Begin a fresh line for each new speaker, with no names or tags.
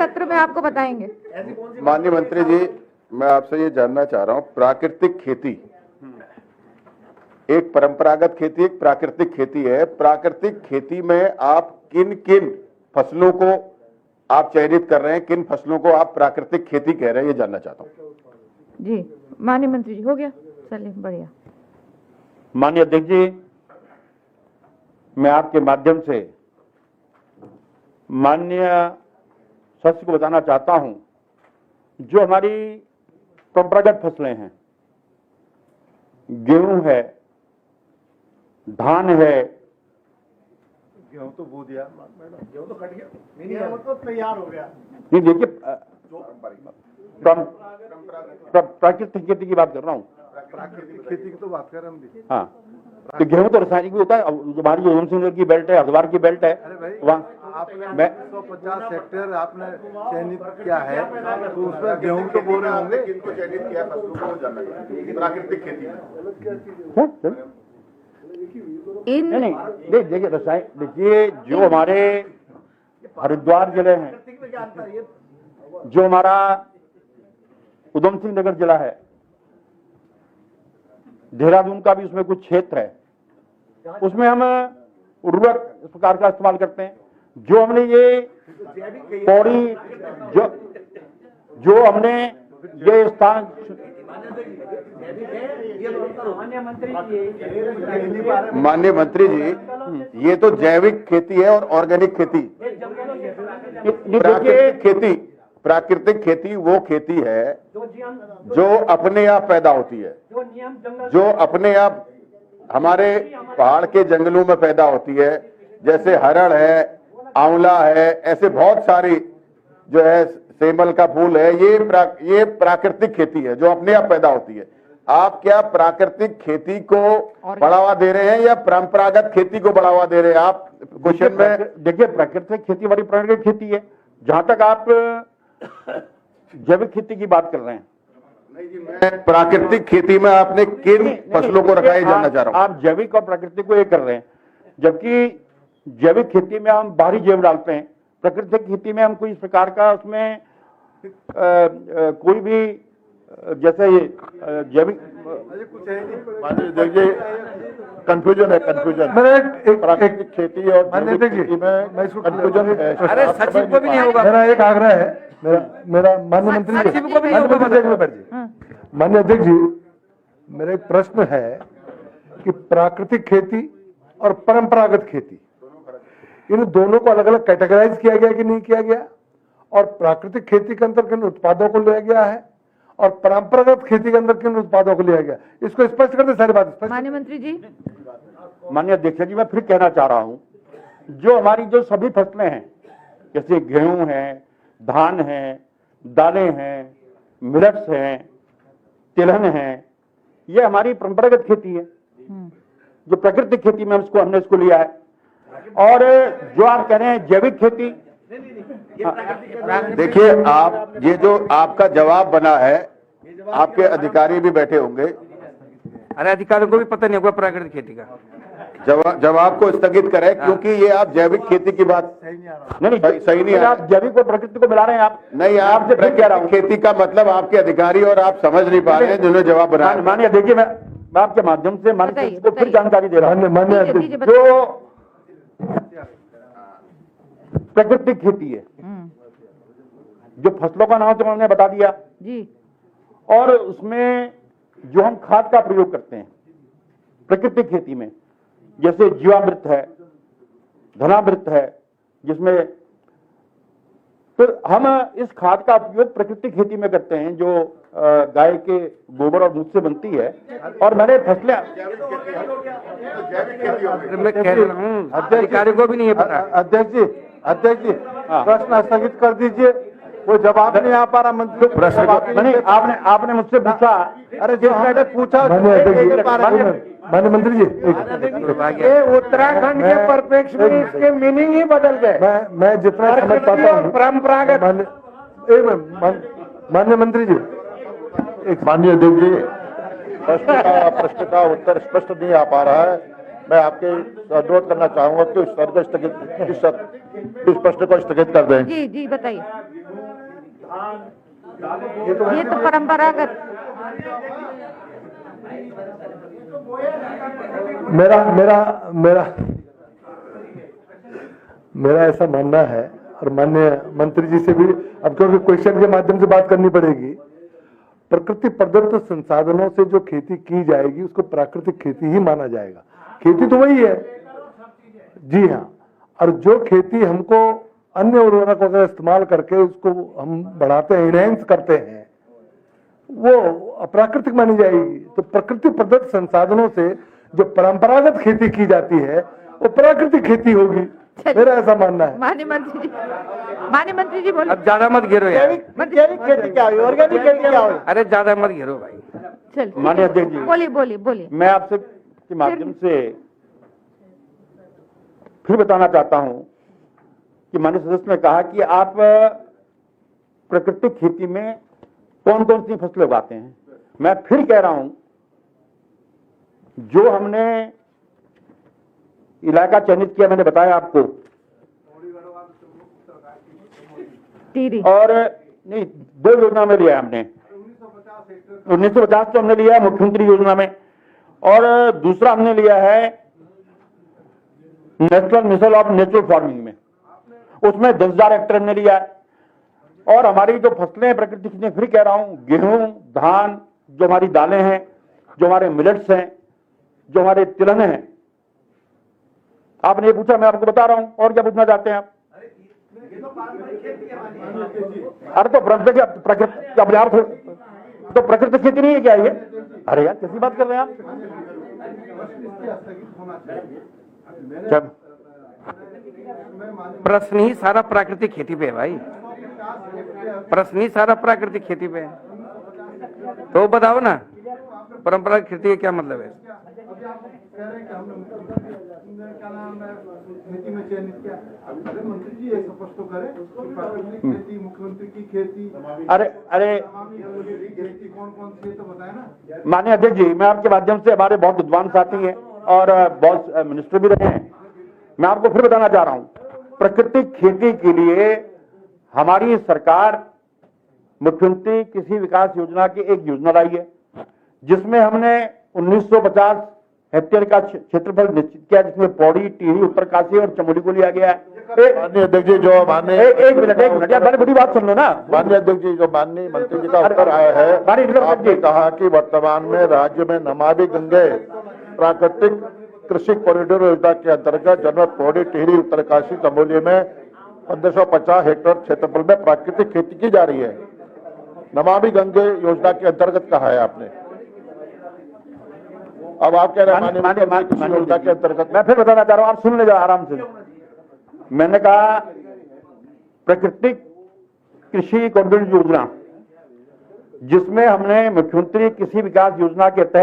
सत्र में आपको बताएंगे।
माननीय मंत्री जी, मैं आपसे ये जानना चाह रहा हूँ, प्राकृतिक खेती एक परंपरागत खेती, एक प्राकृतिक खेती है। प्राकृतिक खेती में आप किन किन फसलों को आप चयनित कर रहे हैं, किन फसलों को आप प्राकृतिक खेती कह रहे हैं, ये जानना चाहता हूँ।
जी माननीय मंत्री जी, हो गया, चलिए बढ़िया।
माननीय अध्यक्ष जी, मैं आपके माध्यम से माननीय सदस्य को बताना चाहता हूं, जो हमारी परंपरागत फसलें हैं, गेहूं है, धान है,
गेहूं तो बो दिया मैडम, गेहूं तो कट गया, नहीं वो तो तैयार हो गया।
नहीं देखिए, प्राकृतिक खेती की बात कर रहा हूं।
प्राकृतिक खेती की तो बात कर रहे हम भी।
हाँ, तो गेहूं तो रासायनिक भी होता है। हमारी जो उधम सिंह की बेल्ट है, हरिद्वार की बेल्ट है, वहाँ
आपने 150 हेक्टेयर आपने चयनित किया है, तो उसमें गेहूं तो बो रहे होंगे।
किनको चयनित किया फसलों को जानना चाहिए प्राकृतिक खेती में।
नहीं, देखिए रसायन, देखिए जो हमारे हरिद्वार जिले हैं, जो हमारा उधम सिंह नगर जिला है, देहरादून का भी उसमें कुछ क्षेत्र है, उसमें हम उर्वरक इस प्रकार का इस्तेमाल करते हैं। जो हमने ये पौड़ी, जो हमने ये स्थान,
माननीय मंत्री जी, ये तो जैविक खेती है और ऑर्गेनिक खेती। प्राकृतिक खेती वो खेती है जो अपने आप पैदा होती है, जो अपने आप हमारे पहाड़ के जंगलों में पैदा होती है। जैसे हरड़ है, आंवला है, ऐसे बहुत सारी जो है, सेमल का फूल है, ये प्राकृतिक खेती है जो अपने आप पैदा होती है। आप क्या प्राकृतिक खेती को बढ़ावा दे रहे हैं या परंपरागत खेती को बढ़ावा दे रहे हैं? आप क्वेश्चन में
देखिए, प्राकृतिक खेती हमारी प्राकृतिक खेती है। जहां तक आप जैविक खेती की बात कर रहे हैं,
नहीं जी, मैं प्राकृतिक खेती में आपने किन फसलों को रखा है जानना चाह रहा हूं।
आप जैविक और प्राकृतिक को एक कर रहे हैं, जबकि जैविक खेती में हम बाहरी जैव डालते हैं, प्राकृतिक खेती में हम कोई इस प्रकार का उसमें कोई भी जैसे जैविक
देखिए कंफ्यूजन है, प्राकृतिक खेती और जैविक खेती में कंफ्यूजन है।
अरे सचिव को भी नहीं होगा।
मेरा एक आग्रह है, मेरा माननीय मंत्री जी, माननीय अध्यक्ष जी, मेरा एक प्रश्न है कि प्राकृतिक खेती और परंपरागत खेती, इन दोनों को अलग अलग कैटेगराइज किया गया कि नहीं किया गया, और प्राकृतिक खेती के अंदर किन उत्पादों को लिया गया है और परंपरागत खेती के अंदर किन उत्पादों को लिया गया, इसको स्पष्ट कर दे, सारी बात स्पष्ट।
माननीय मंत्री जी।
माननीय अध्यक्ष जी, मैं फिर कहना चाह रहा हूं, जो हमारी जो सभी फसलें हैं, जैसे गेहूं है, धान है, दालें हैं, मिलेट्स हैं, तिलहन है, ये हमारी परंपरागत खेती है। जो प्राकृतिक खेती में हमने इसको लिया है। और जो आप कह रहे हैं जैविक खेती,
देखिए, आप ये जो आपका जवाब बना है, आपके अधिकारी भी बैठे होंगे,
अरे अधिकारियों को भी पता नहीं होगा प्राकृतिक खेती का।
जवाब को स्थगित करें, क्योंकि ये आप जैविक खेती की बात नहीं सही नहीं है।
आप जैविक और प्राकृतिक को मिला रहे हैं। आप
नहीं, आप प्राकृतिक खेती का मतलब आपके अधिकारी और आप समझ नहीं पा रहे हैं जिन्होंने जवाब बनाया।
मानिए, देखिए, मैं आपके माध्यम से माननीय को फिर जानकारी दे रहा हूं।
माननीय
जो प्राकृतिक खेती है, जो फसलों का नाम तो मैंने बता दिया
जी,
और उसमें जो हम खाद का प्रयोग करते हैं प्राकृतिक खेती में, जैसे जीवामृत है, धनामृत है, जिसमें फिर हम इस खाद का उपयोग प्राकृतिक खेती में करते हैं, जो गाय के गोबर और दूध से बनती है। और मैंने फसलें,
मैं कह रहा हूँ अधिकारियों को भी नहीं है पता।
अध्यक्ष जी, प्रश्न स्थगित कर दीजिए, वो जवाब नहीं आ पा रहा मंत्री।
नहीं, आपने मुझसे पूछा,
अरे जो मैंने पूछा, माननीय मंत्री जी,
ये उत्तराखंड के परिप्रेक्ष्य में इसके मीनिंग ही बदल गए।
मैं जितना समझ पाता हूँ
परंपरागत।
माननीय मंत्री जी,
माननीय अध्यक्ष जी, प्रश्न का उत्तर स्पष्ट नहीं आ पा रहा है। मैं आपके अनुरोध करना चाहूंगा कि इस प्रश्न को स्थगित कर दें।
जी बताइए। ये तो परंपरागत।
मेरा मेरा मेरा मेरा ऐसा मानना है, और माननीय मंत्री जी से भी अब क्योंकि क्वेश्चन के माध्यम से बात करनी पड़ेगी, प्रकृति प्रदत्त संसाधनों से जो खेती की जाएगी उसको प्राकृतिक खेती ही माना जाएगा। खेती तो वही है, जी हाँ, और जो खेती हमको अन्य उर्वरकों का इस्तेमाल करके उसको हम बढ़ाते हैं, इनहेंस करते हैं, वो अप्राकृतिक मानी जाएगी। तो प्रकृति प्रदत्त संसाधनों से जो परंपरागत खेती की जाती है वो प्राकृतिक खेती होगी, मेरा ऐसा मानना है।
माननीय मंत्री जी बोलिए।
अब ज्यादा मत घेरो यार।
जैविक खेती क्या हुई, ऑर्गेनिक खेती क्या हुई?
अरे ज्यादा मत घेरो भाई।
चल
माननीय अध्यक्ष जी,
बोलिए बोलिए बोलिए।
मैं आपसे के माध्यम से फिर बताना चाहता हूं कि माननीय सदस्य ने कहा कि आप प्राकृतिक खेती में कौन कौन सी फसलें उगाते हैं। मैं फिर कह रहा हूं, जो हमने इलाका चयनित किया, मैंने बताया आपको,
टीरी
और नहीं, 2 योजना में लिया हमने। 1950 तो हमने लिया है मुख्यमंत्री योजना में, और दूसरा हमने लिया है national mission of natural farming में, उसमें 10,000 हेक्टेयर हमने लिया है। और हमारी जो फसलें हैं प्रकृति की, फिर कह रहा हूं, गेहूं, धान, जो हमारी दालें हैं, जो हमारे मिलेट्स हैं, जो हमारे तिलहन हैं। आपने ये पूछा, मैं आपको बता रहा हूं, और क्या पूछना चाहते हैं आप? अरे तो प्रकृति अपने आप तो प्रकृति खेती नहीं है क्या ये? अरे यार कैसी बात कर रहे हैं आप? जब
प्रश्न ही सारा प्राकृतिक खेती पे है भाई, प्रश्न ही सारा प्राकृतिक खेती पे है। तो बताओ ना, परंपरागत खेती का क्या मतलब है?
खेती में चयनित किया। अरे मंत्री जी एक स्पष्ट तो करें, प्राकृतिक खेती, मुख्यमंत्री की खेती,
अरे
खेती कौन कौन सी तो बताए ना।
माननीय अध्यक्ष जी, मैं आपके माध्यम से, हमारे बहुत विद्वान साथी हैं और बहुत मिनिस्टर भी रहे हैं, मैं आपको फिर बताना चाह रहा हूं, प्राकृतिक खेती के लिए हमारी सरकार मुख्यमंत्री कृषि विकास योजना की एक योजना लाई है, जिसमें हमने 1950 हेक्टेयर का क्षेत्रफल निश्चित किया, जिसमें पौड़ी, टिहरी, उत्तरकाशी और चमोली को लिया गया है।
माननीय अध्यक्ष जी, जो माननीय
एक मिनट यार, मैंने बड़ी बात सुन लो ना।
माननीय अध्यक्ष जी, जो माननीय मंत्री जी का उत्तर आया है, आपने कहा कि वर्तमान में राज्य में नमामि गंगे प्राकृतिक कृषि कॉरिडोर योजना के अंतर्गत जनपद पौड़ी, टिहरी, उत्तरकाशी, चमोली में 1550 हेक्टेयर क्षेत्रफल में प्राकृतिक खेती की जा रही है। नमामि गंगे योजना के अंतर्गत कहा है आपने, अब आप कह रहे हैं माननीय योजना के अंतर्गत।
मैं फिर बताना चाह रहा हूं, आप सुन ले जाओ आराम से। मैंने कहा प्राकृतिक कृषि कॉरिडोर योजना, जिसमें हमने मुख्यमंत्री कृषि विकास योजना के तहत